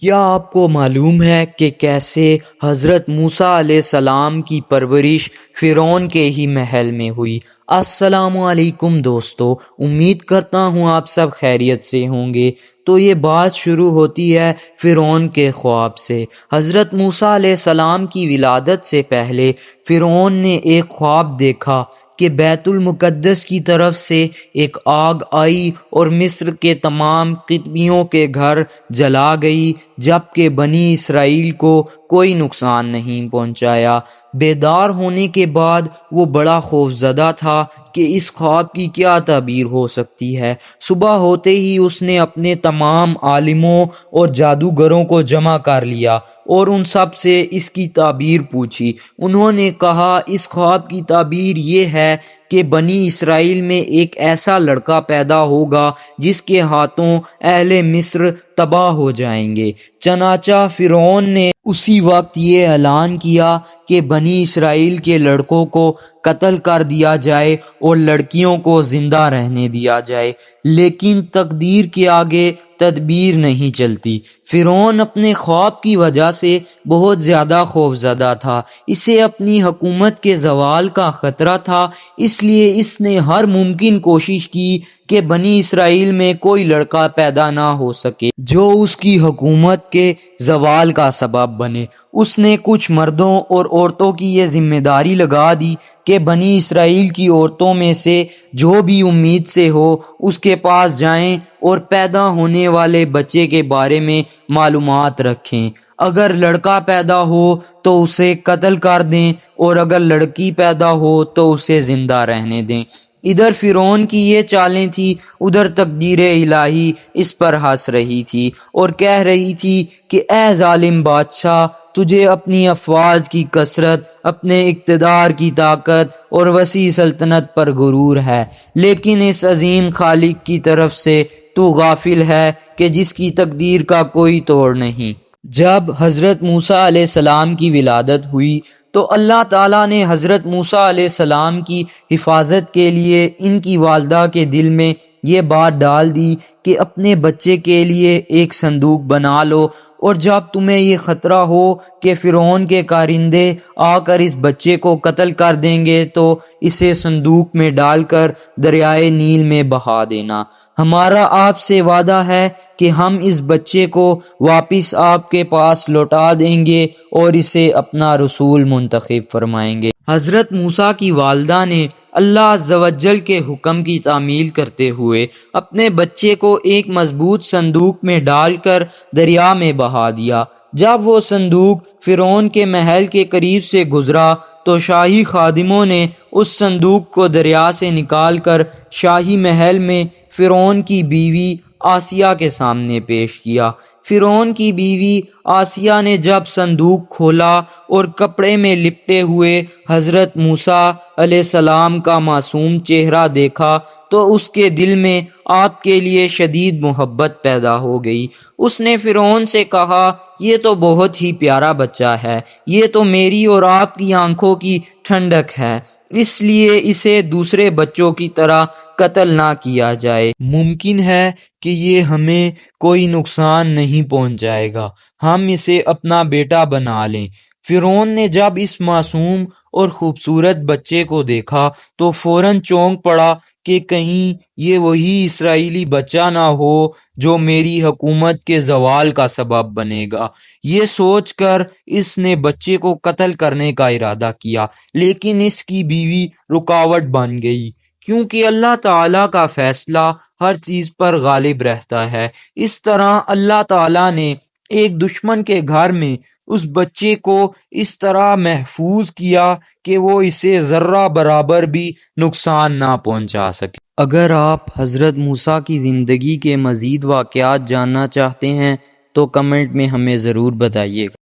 کیا آپ کو معلوم ہے کہ کیسے حضرت موسیٰ علیہ السلام کی پرورش فرعون کے ہی محل میں ہوئی؟ السلام علیکم دوستو، امید کرتا ہوں آپ سب خیریت سے ہوں گے۔ تو یہ بات شروع ہوتی ہے فرعون کے خواب سے۔ حضرت موسیٰ علیہ السلام کی ولادت سے پہلے فرعون نے ایک خواب دیکھا کہ بیت المقدس کی طرف سے ایک آگ آئی اور مصر کے تمام قبطیوں کے گھر جلا گئی، جبکہ بنی اسرائیل کو کوئی نقصان نہیں پہنچایا۔ بیدار ہونے کے بعد وہ بڑا خوفزدہ تھا کہ اس خواب کی کیا تعبیر ہو سکتی ہے۔ صبح ہوتے ہی اس نے اپنے تمام عالموں اور جادوگروں کو جمع کر لیا اور ان سب سے اس کی تعبیر پوچھی۔ انہوں نے کہا اس خواب کی تعبیر یہ ہے کہ بنی اسرائیل میں ایک ایسا لڑکا پیدا ہوگا جس کے ہاتھوں اہل مصر تباہ ہو جائیں گے۔ چنانچہ فرعون نے اسی وقت یہ اعلان کیا کہ بنی اسرائیل کے لڑکوں کو قتل کر دیا جائے اور لڑکیوں کو زندہ رہنے دیا جائے، لیکن تقدیر کے آگے تدبیر نہیں چلتی۔ فرعون اپنے خواب کی وجہ سے بہت زیادہ خوفزدہ تھا۔ اسے اپنی حکومت کے زوال کا خطرہ تھا، اس لیے اس نے ہر ممکن کوشش کی کہ بنی اسرائیل میں کوئی لڑکا پیدا نہ ہو سکے جو اس کی حکومت کے زوال کا سبب بنے۔ اس نے کچھ مردوں اور عورتوں کی یہ ذمہ داری لگا دی کہ بنی اسرائیل کی عورتوں میں سے جو بھی امید سے ہو اس کے پاس جائیں اور پیدا ہونے والے بچے کے بارے میں معلومات رکھیں۔ اگر لڑکا پیدا ہو تو اسے قتل کر دیں اور اگر لڑکی پیدا ہو تو اسے زندہ رہنے دیں۔ ادھر فرعون کی یہ چالیں تھی، ادھر تقدیر الہی اس پر ہنس رہی تھی اور کہہ رہی تھی کہ اے ظالم بادشاہ، تجھے اپنی افواج کی کثرت، اپنے اقتدار کی طاقت اور وسیع سلطنت پر غرور ہے، لیکن اس عظیم خالق کی طرف سے تو غافل ہے کہ جس کی تقدیر کا کوئی توڑ نہیں۔ جب حضرت موسیٰ علیہ السلام کی ولادت ہوئی تو اللہ تعالیٰ نے حضرت موسیٰ علیہ السلام کی حفاظت کے لیے ان کی والدہ کے دل میں یہ بات ڈال دی کہ اپنے بچے کے لیے ایک صندوق بنا لو، اور جب تمہیں یہ خطرہ ہو کہ فرعون کے کارندے آ کر اس بچے کو قتل کر دیں گے تو اسے صندوق میں ڈال کر دریائے نیل میں بہا دینا۔ ہمارا آپ سے وعدہ ہے کہ ہم اس بچے کو واپس آپ کے پاس لوٹا دیں گے اور اسے اپنا رسول منتخب فرمائیں گے۔ حضرت موسیٰ کی والدہ نے اللہ عز و جل کے حکم کی تعمیل کرتے ہوئے اپنے بچے کو ایک مضبوط صندوق میں ڈال کر دریا میں بہا دیا۔ جب وہ صندوق فرعون کے محل کے قریب سے گزرا تو شاہی خادموں نے اس صندوق کو دریا سے نکال کر شاہی محل میں فرعون کی بیوی آسیہ کے سامنے پیش کیا۔ فرعون کی بیوی آسیہ نے جب صندوق کھولا اور کپڑے میں لپٹے ہوئے حضرت موسیٰ علیہ السلام کا معصوم چہرہ دیکھا تو اس کے دل میں آپ کے لیے شدید محبت پیدا ہو گئی۔ اس نے فرعون سے کہا یہ تو بہت ہی پیارا بچہ ہے، یہ تو میری اور آپ کی آنکھوں کی ٹھنڈک ہے، اس لیے اسے دوسرے بچوں کی طرح قتل نہ کیا جائے۔ ممکن ہے کہ یہ ہمیں کوئی نقصان نہیں پہنچائے گا، ہم اسے اپنا بیٹا بنا لیں۔ فرعون نے جب اس معصوم اور خوبصورت بچے کو دیکھا تو فوراً چونک پڑا کہ کہیں یہ وہی اسرائیلی بچہ نہ ہو جو میری حکومت کے زوال کا سبب بنے گا۔ یہ سوچ کر اس نے بچے کو قتل کرنے کا ارادہ کیا، لیکن اس کی بیوی رکاوٹ بن گئی، کیونکہ اللہ تعالیٰ کا فیصلہ ہر چیز پر غالب رہتا ہے۔ اس طرح اللہ تعالیٰ نے ایک دشمن کے گھر میں اس بچے کو اس طرح محفوظ کیا کہ وہ اسے ذرہ برابر بھی نقصان نہ پہنچا سکے۔ اگر آپ حضرت موسیٰ کی زندگی کے مزید واقعات جاننا چاہتے ہیں تو کمنٹ میں ہمیں ضرور بتائیے گا۔